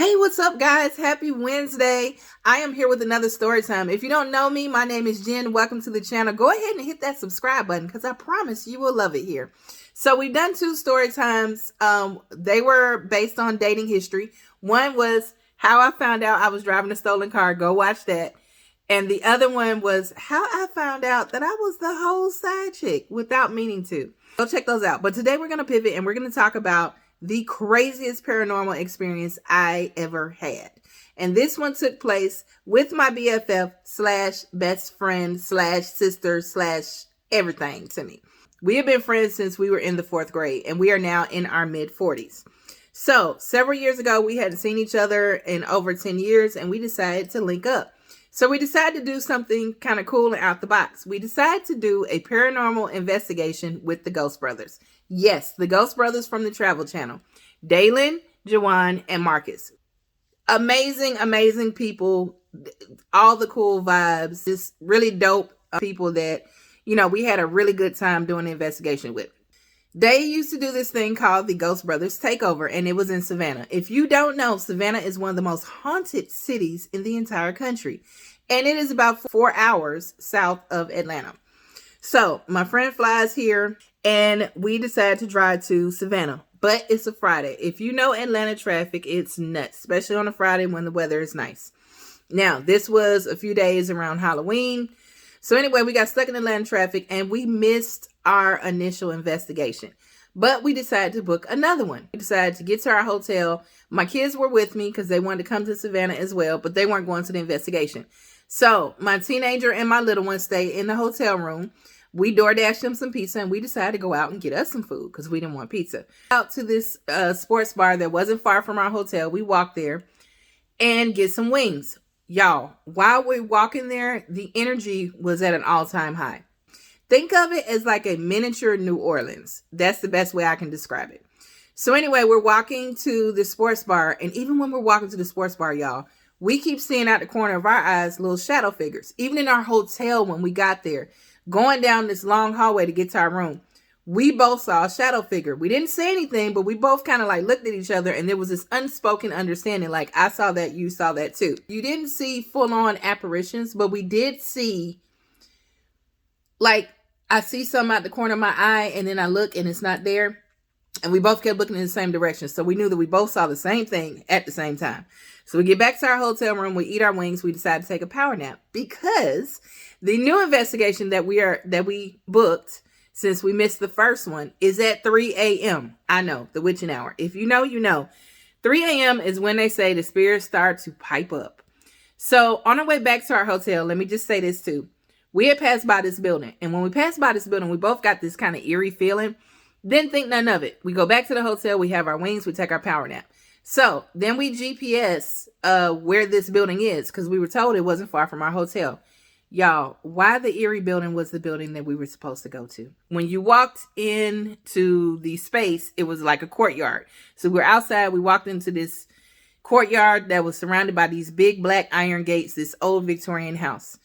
Hey, what's up, guys? Happy Wednesday. I am here with another story time. If you don't know me, my name is Jen. Welcome to the channel. Go ahead and hit that subscribe button because I promise you will love it here. So we've done two story times. They were based on dating history. One was how I found out I was driving a stolen car. Go watch that. And the other one was how I found out that I was the whole side chick without meaning to. Go check those out. But today we're going to pivot and we're going to talk about the craziest paranormal experience I ever had. And this one took place with my BFF slash best friend slash sister slash everything to me. We have been friends since we were in the 4th grade and we are now in our mid 40s. So several years ago, we hadn't seen each other in over 10 years and we decided to link up. So we decided to do something kind of cool and out the box. We decided to do a paranormal investigation with the Ghost Brothers. Yes, the Ghost Brothers from the Travel Channel. Dalen, Jawan, and Marcus. Amazing, amazing people. All the cool vibes. Just really dope people that, we had a really good time doing the investigation with. They used to do this thing called the Ghost Brothers Takeover, and it was in Savannah. If you don't know, Savannah is one of the most haunted cities in the entire country. And it is about 4 hours south of Atlanta. So my friend flies here and we decided to drive to Savannah, but it's a Friday. If you know Atlanta traffic, it's nuts, especially on a Friday when the weather is nice. Now, this was a few days around Halloween. So anyway, we got stuck in Atlanta traffic and we missed our initial investigation, but we decided to book another one. We decided to get to our hotel. My kids were with me because they wanted to come to Savannah as well, but they weren't going to the investigation. So my teenager and my little one stayed in the hotel room. We DoorDashed them some pizza and we decided to go out and get us some food because we didn't want pizza. Out to this sports bar that wasn't far from our hotel. We walked there and get some wings. Y'all, while we're walking there, the energy was at an all-time high. Think of it as like a miniature New Orleans. That's the best way I can describe it. So anyway, we're walking to the sports bar. And even when we're walking to the sports bar, y'all, we keep seeing out the corner of our eyes little shadow figures. Even in our hotel when we got there, going down this long hallway to get to our room, we both saw a shadow figure. We didn't say anything, but we both kind of like looked at each other and there was this unspoken understanding, like I saw that, you saw that too. You didn't see full-on apparitions, but we did see, like, I see something out the corner of my eye and then I look and it's not there. And we both kept looking in the same direction. So we knew that we both saw the same thing at the same time. So we get back to our hotel room, we eat our wings, we decide to take a power nap because the new investigation that we booked, since we missed the first one, is at 3 a.m. I know, the witching hour. If you know, you know. 3 a.m. is when they say the spirits start to pipe up. So on our way back to our hotel, let me just say this too. We had passed by this building. And when we passed by this building, we both got this kind of eerie feeling. Didn't think none of it. We go back to the hotel. We have our wings. We take our power nap. So then we GPS where this building is because we were told it wasn't far from our hotel. Y'all, why the eerie building was the building that we were supposed to go to. When you walked into the space, it was like a courtyard. So we're outside. We walked into this courtyard that was surrounded by these big black iron gates, this old Victorian house.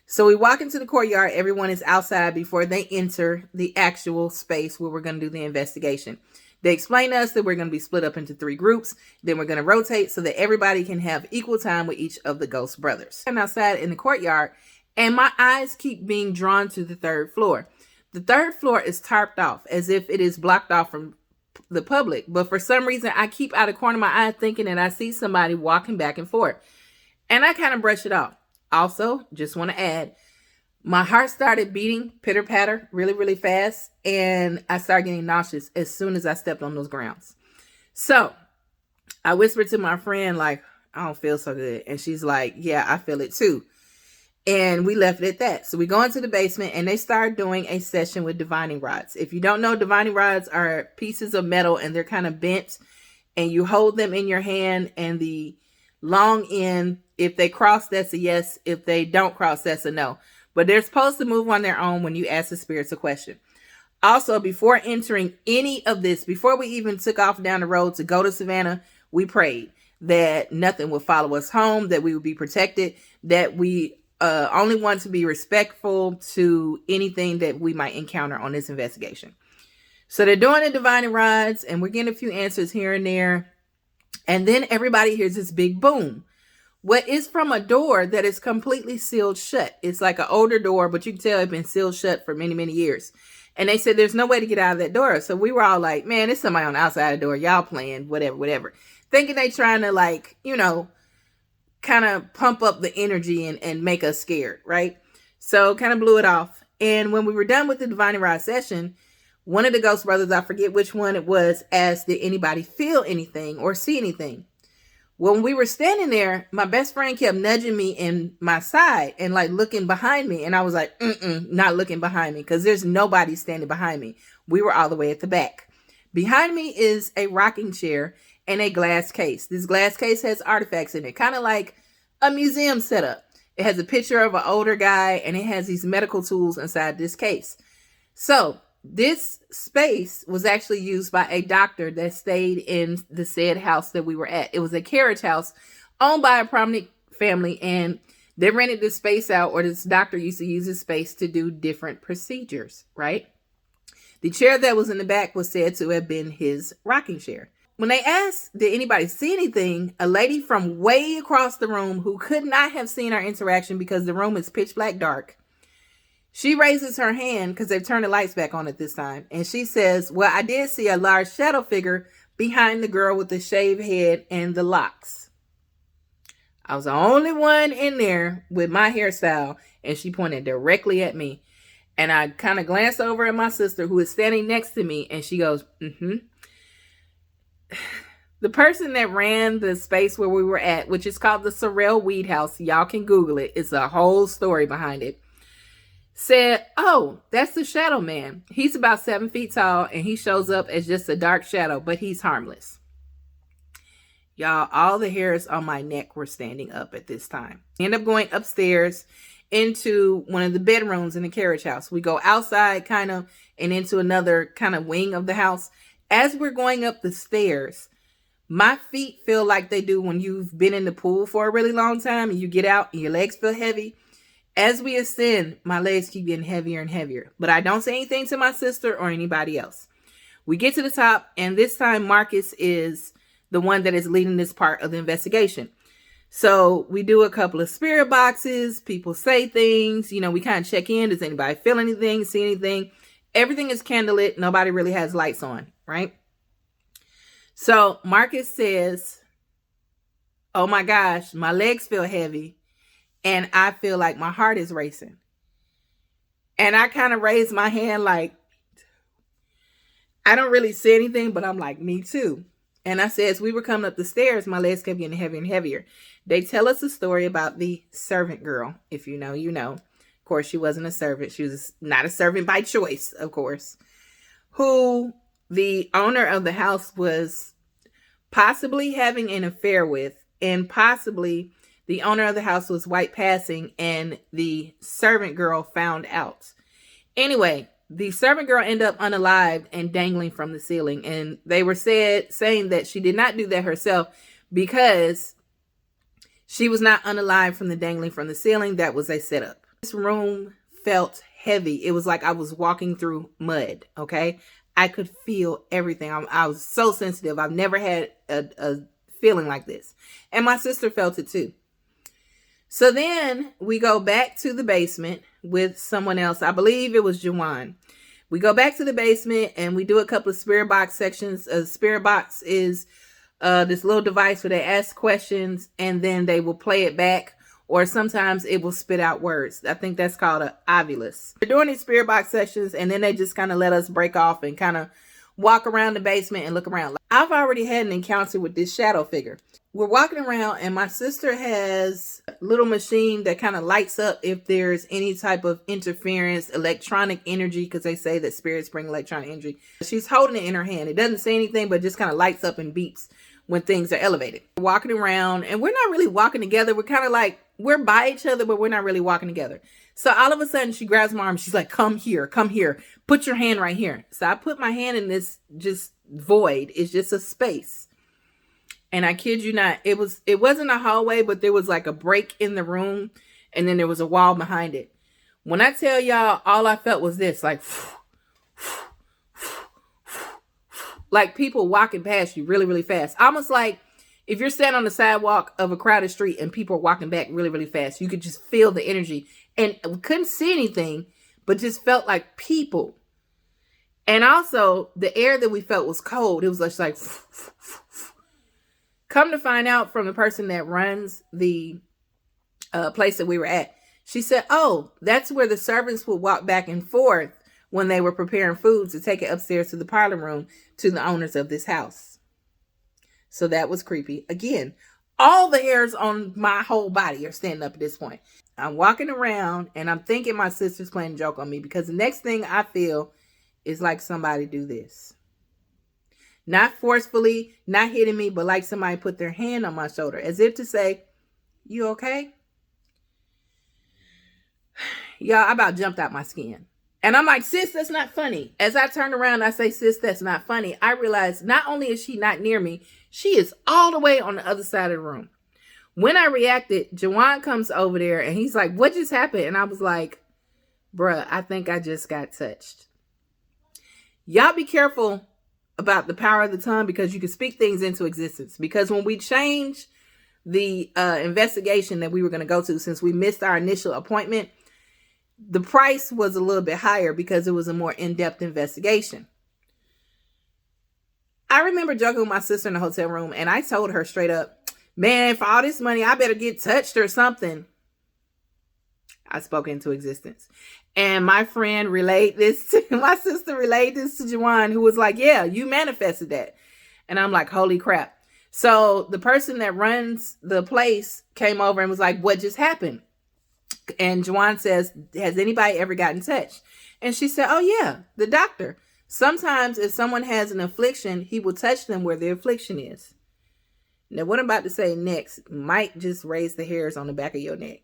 So we walk into the courtyard. Everyone is outside before they enter the actual space where we're going to do the investigation. They explain to us that we're going to be split up into 3 groups. Then we're going to rotate so that everybody can have equal time with each of the Ghost Brothers. I'm outside in the courtyard and my eyes keep being drawn to the 3rd floor. The 3rd floor is tarped off as if it is blocked off from the public. But for some reason, I keep out of the corner of my eye thinking that I see somebody walking back and forth. And I kind of brush it off. Also, just want to add, my heart started beating pitter patter really, really fast. And I started getting nauseous as soon as I stepped on those grounds. So I whispered to my friend, like, I don't feel so good. And she's like, yeah, I feel it too. And we left it at that. So we go into the basement and they start doing a session with divining rods. If you don't know, divining rods are pieces of metal and they're kind of bent and you hold them in your hand and the long end, if they cross, that's a yes. If they don't cross, that's a no. But they're supposed to move on their own when you ask the spirits a question. Also, before entering any of this, before we even took off down the road to go to Savannah, we prayed that nothing would follow us home, that we would be protected, that we only want to be respectful to anything that we might encounter on this investigation. So they're doing the divining rods and we're getting a few answers here and there. And then everybody hears this big boom. What is from a door that is completely sealed shut. It's like an older door, but you can tell it's been sealed shut for many, many years. And they said there's no way to get out of that door. So we were all like, man, there's somebody on the outside of the door. Y'all playing, whatever. Thinking they trying to, like, you know, kind of pump up the energy and make us scared, right? So kind of blew it off. And when we were done with the Divine Ride session, one of the Ghost Brothers, I forget which one it was, asked, did anybody feel anything or see anything? When we were standing there, my best friend kept nudging me in my side and like looking behind me. And I was like, not looking behind me, because there's nobody standing behind me. We were all the way at the back. Behind me is a rocking chair and a glass case. This glass case has artifacts in it, kind of like a museum setup. It has a picture of an older guy and it has these medical tools inside this case. So this space was actually used by a doctor that stayed in the said house that we were at. It was a carriage house owned by a prominent family, and they rented this space out, or this doctor used to use this space to do different procedures, right? The chair that was in the back was said to have been his rocking chair. When they asked, did anybody see anything, a lady from way across the room who could not have seen our interaction because the room is pitch black dark, she raises her hand because they've turned the lights back on at this time. And she says, well, I did see a large shadow figure behind the girl with the shaved head and the locks. I was the only one in there with my hairstyle, and she pointed directly at me. And I kind of glanced over at my sister, who is standing next to me, and she goes, The person that ran the space where we were at, which is called the Sorrel Weed House, y'all can Google it. It's a whole story behind it. Said, oh, that's the shadow man. He's about 7 feet tall and he shows up as just a dark shadow, but he's harmless. Y'all, all the hairs on my neck were standing up at this time. We end up going upstairs into one of the bedrooms in the carriage house. We go outside kind of and into another kind of wing of the house. As we're going up the stairs, my feet feel like they do when you've been in the pool for a really long time and you get out and your legs feel heavy. As we ascend, my legs keep getting heavier and heavier, but I don't say anything to my sister or anybody else. We get to the top, and this time Marcus is the one that is leading this part of the investigation. So we do a couple of spirit boxes. People say things, you know, we kind of check in. Does anybody feel anything, see anything? Everything is candlelit. Nobody really has lights on, right? So Marcus says, oh my gosh, my legs feel heavy. And I feel like my heart is racing. And I kind of raise my hand like, I don't really say anything, but I'm like, me too. And I said, as we were coming up the stairs, my legs kept getting heavier and heavier. They tell us a story about the servant girl. If you know, you know. Of course, she wasn't a servant. She was not a servant by choice, of course. Who the owner of the house was possibly having an affair with, and possibly the owner of the house was white passing, and the servant girl found out. Anyway, the servant girl ended up unalived and dangling from the ceiling. And they were saying that she did not do that herself because she was not unalived from the dangling from the ceiling. That was a setup. This room felt heavy. It was like I was walking through mud, okay? I could feel everything. I was so sensitive. I've never had a feeling like this. And my sister felt it too. So then we go back to the basement with someone else. I believe it was Juwan. We go back to the basement and we do a couple of spirit box sections. A spirit box is this little device where they ask questions and then they will play it back, or sometimes it will spit out words. I think that's called an ovulus. We're doing these spirit box sessions and then they just kind of let us break off and kind of walk around the basement and look around. I've already had an encounter with this shadow figure. We're walking around and my sister has a little machine that kind of lights up if there's any type of interference, electronic energy, because they say that spirits bring electronic energy. She's holding it in her hand. It doesn't say anything, but just kind of lights up and beeps when things are elevated. We're walking around and we're not really walking together. We're kind of like, we're by each other, but we're not really walking together. So all of a sudden she grabs my arm. She's like, come here, put your hand right here. So I put my hand in this just void. It's just a space. And I kid you not, it wasn't a hallway, but there was like a break in the room and then there was a wall behind it. When I tell y'all, all I felt was this, like people walking past you really, really fast. Almost like if you're standing on the sidewalk of a crowded street and people are walking back really, really fast, you could just feel the energy. And we couldn't see anything, but just felt like people. And also, the air that we felt was cold. It was just like, come to find out from the person that runs the place that we were at, she said, oh, that's where the servants would walk back and forth when they were preparing food to take it upstairs to the parlor room to the owners of this house. So that was creepy. Again, all the hairs on my whole body are standing up at this point. I'm walking around and I'm thinking my sister's playing a joke on me, because the next thing I feel is like somebody do this. Not forcefully, not hitting me, but like somebody put their hand on my shoulder as if to say, you okay? Y'all, I about jumped out my skin. And I'm like, sis, that's not funny. As I turn around, I say, sis, that's not funny. I realize not only is she not near me, she is all the way on the other side of the room. When I reacted, Jawan comes over there and he's like, what just happened? And I was like, bruh, I think I just got touched. Y'all be careful about the power of the tongue, because you can speak things into existence. Because when we changed the investigation that we were going to go to, since we missed our initial appointment, the price was a little bit higher because it was a more in-depth investigation. I remember joking with my sister in the hotel room, and I told her straight up, man, for all this money, I better get touched or something. I spoke into existence. And my friend relayed this to, my sister relayed this to Jawan, who was like, yeah, you manifested that. And I'm like, holy crap. So the person that runs the place came over and was like, what just happened? And Jawan says, has anybody ever gotten touched? And she said, oh yeah, the doctor. Sometimes if someone has an affliction, he will touch them where the affliction is. Now, what I'm about to say next might just raise the hairs on the back of your neck.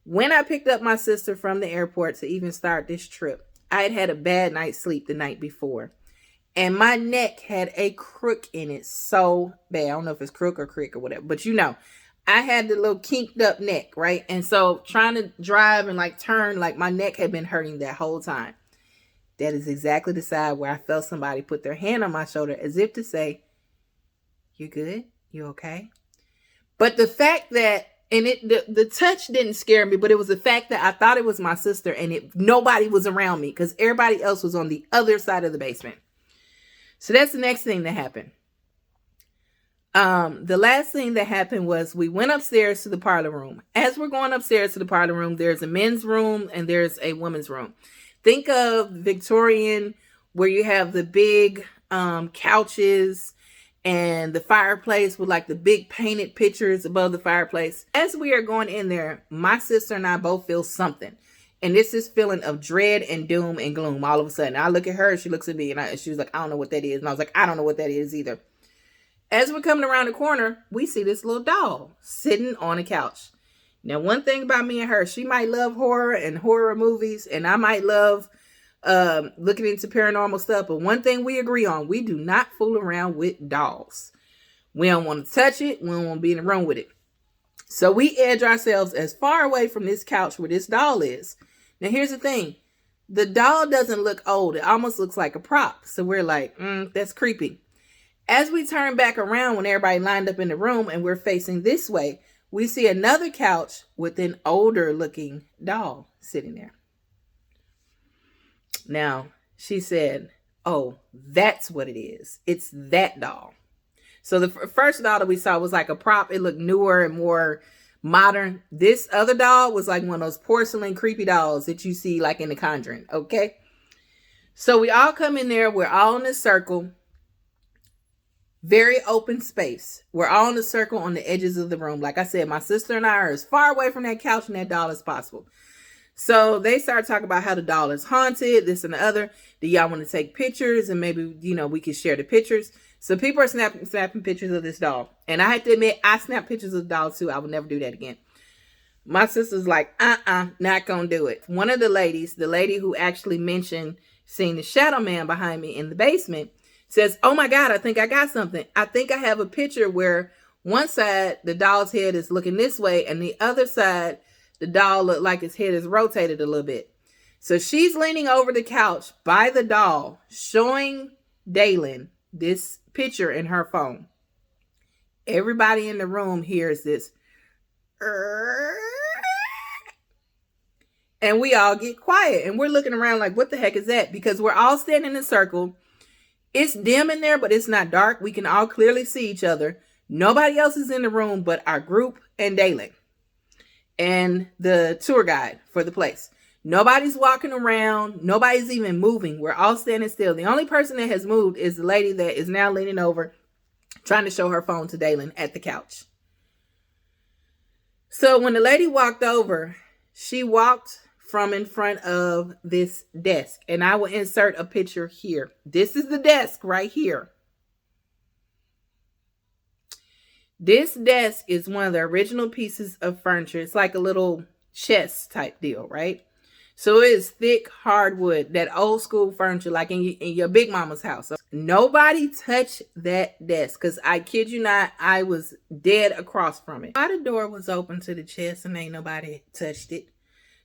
When I picked up my sister from the airport to even start this trip, I had had a bad night's sleep the night before. And my neck had a crook in it so bad. I don't know if it's crook or crick or whatever. But you know, I had the little kinked up neck, right? And so trying to drive and like turn, like my neck had been hurting that whole time. That is exactly the side where I felt somebody put their hand on my shoulder as if to say, you good? You okay? But the fact that, and the touch didn't scare me, but it was the fact that I thought it was my sister and nobody was around me because everybody else was on the other side of the basement. So that's the next thing that happened. The last thing that happened was we went upstairs to the parlor room. As we're going upstairs to the parlor room, there's a men's room and there's a women's room. Think of Victorian, where you have the big couches and the fireplace with like the big painted pictures above the fireplace. As we are going in there, my sister and I both feel something. And this is feeling of dread and doom and gloom all of a sudden. I look at her, she looks at me, and she was like, I don't know what that is. And I was like, I don't know what that is either. As we're coming around the corner, we see this little doll sitting on a couch. Now, one thing about me and her, she might love horror and horror movies, and I might love looking into paranormal stuff. But one thing we agree on, we do not fool around with dolls. We don't want to touch it. We don't want to be in the room with it. So we edge ourselves as far away from this couch where this doll is. Now, here's the thing. The doll doesn't look old. It almost looks like a prop. So we're like, that's creepy. As we turn back around when everybody lined up in the room and we're facing this way, we see another couch with an older looking doll sitting there. Now, she said, oh, that's what it is. It's that doll. So the first doll that we saw was like a prop. It looked newer and more modern. This other doll was like one of those porcelain creepy dolls that you see like in The Conjuring. Okay. So we all come in there. We're all in a circle. Very open space. We're all in a circle on the edges of the room. Like I said, my sister and I are as far away from that couch and that doll as possible. So they started talking about how the doll is haunted, this and the other. Do y'all want to take pictures? And maybe, we could share the pictures. So people are snapping pictures of this doll. And I have to admit, I snapped pictures of the doll too. I would never do that again. My sister's like, not gonna do it. One of the ladies, the lady who actually mentioned seeing the shadow man behind me in the basement, says, oh my God, I think I got something. I think I have a picture where one side, the doll's head is looking this way, and the other side, the doll looked like his head is rotated a little bit. So she's leaning over the couch by the doll, showing Dalen this picture in her phone. Everybody in the room hears this. And we all get quiet. And we're looking around like, what the heck is that? Because we're all standing in a circle. It's dim in there, but it's not dark. We can all clearly see each other. Nobody else is in the room but our group and Daylin and the tour guide for the place. Nobody's walking around. Nobody's even moving. We're all standing still. The only person that has moved is the lady that is now leaning over, trying to show her phone to Daylin at the couch. So when the lady walked over, she walked from in front of this desk. And I will insert a picture here. This is the desk right here. This desk is one of the original pieces of furniture. It's like a little chest type deal, right? So it is thick hardwood, that old school furniture like in your big mama's house. So nobody touched that desk because I kid you not, I was dead across from it. The door was open to the chest and ain't nobody touched it.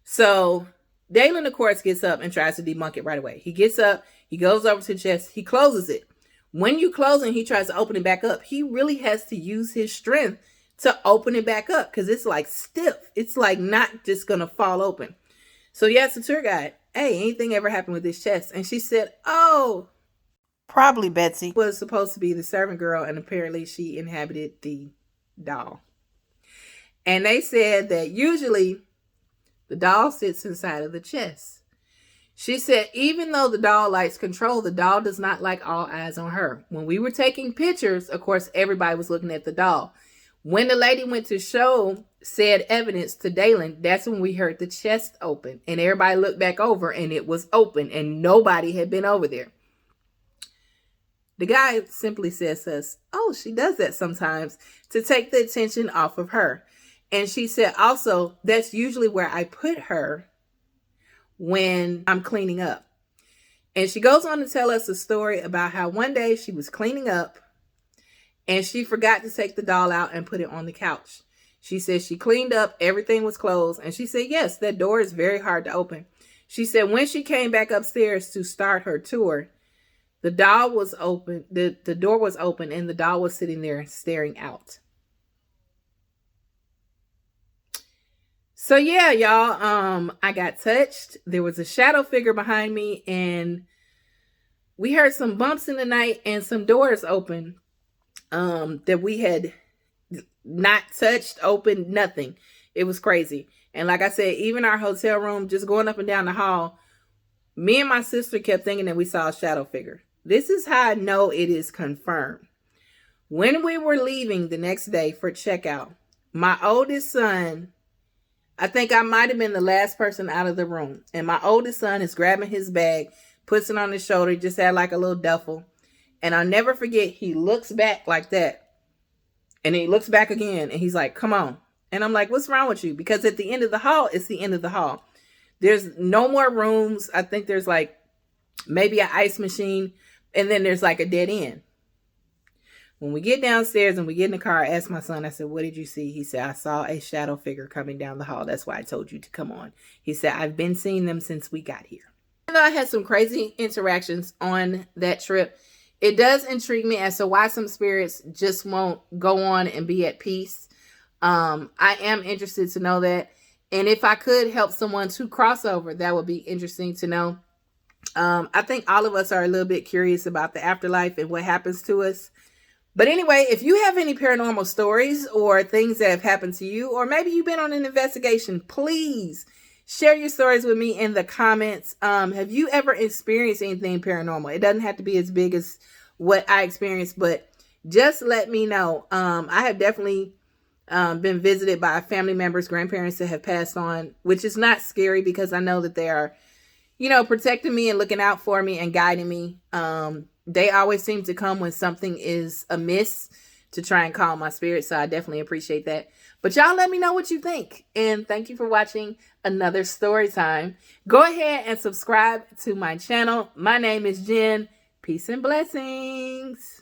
So Daylin, of course, gets up and tries to debunk it right away. He gets up, he goes over to the chest, he closes it. When you close and he tries to open it back up, he really has to use his strength to open it back up because it's like stiff. It's like not just going to fall open. So he asked the tour guide, hey, anything ever happened with this chest? And she said, oh, probably Betsy was supposed to be the servant girl, and apparently she inhabited the doll. And they said that usually the doll sits inside of the chest. She said, even though the doll likes control, the doll does not like all eyes on her. When we were taking pictures, of course, everybody was looking at the doll. When the lady went to show said evidence to Daylin, that's when we heard the chest open. And everybody looked back over and it was open and nobody had been over there. The guy simply says to us, oh, she does that sometimes to take the attention off of her. And she said also, that's usually where I put her when I'm cleaning up. And she goes on to tell us a story about how one day she was cleaning up and she forgot to take the doll out and put it on the couch. She said she cleaned up, everything was closed. And she said, yes, that door is very hard to open. She said when she came back upstairs to start her tour, the doll was open, the door was open and the doll was sitting there staring out. So yeah, y'all, I got touched. There was a shadow figure behind me and we heard some bumps in the night and some doors open that we had not touched, opened, nothing. It was crazy. And like I said, even our hotel room, just going up and down the hall, me and my sister kept thinking that we saw a shadow figure. This is how I know it is confirmed. When we were leaving the next day for checkout, my oldest son, I think I might have been the last person out of the room. And my oldest son is grabbing his bag, puts it on his shoulder, just had like a little duffel. And I'll never forget, he looks back like that. And he looks back again and he's like, come on. And I'm like, what's wrong with you? Because at the end of the hall, it's the end of the hall. There's no more rooms. I think there's like maybe an ice machine. And then there's like a dead end. When we get downstairs and we get in the car, I asked my son, I said, what did you see? He said, I saw a shadow figure coming down the hall. That's why I told you to come on. He said, I've been seeing them since we got here. Even though I had some crazy interactions on that trip, it does intrigue me as to why some spirits just won't go on and be at peace. I am interested to know that. And if I could help someone to cross over, that would be interesting to know. I think all of us are a little bit curious about the afterlife and what happens to us. But anyway, if you have any paranormal stories or things that have happened to you, or maybe you've been on an investigation, please share your stories with me in the comments. Have you ever experienced anything paranormal? It doesn't have to be as big as what I experienced, but just let me know. I have definitely been visited by family members, grandparents that have passed on, which is not scary because I know that they are, you know, protecting me and looking out for me and guiding me. They always seem to come when something is amiss to try and calm my spirit. So I definitely appreciate that. But y'all let me know what you think. And thank you for watching another story time. Go ahead and subscribe to my channel. My name is Jen. Peace and blessings.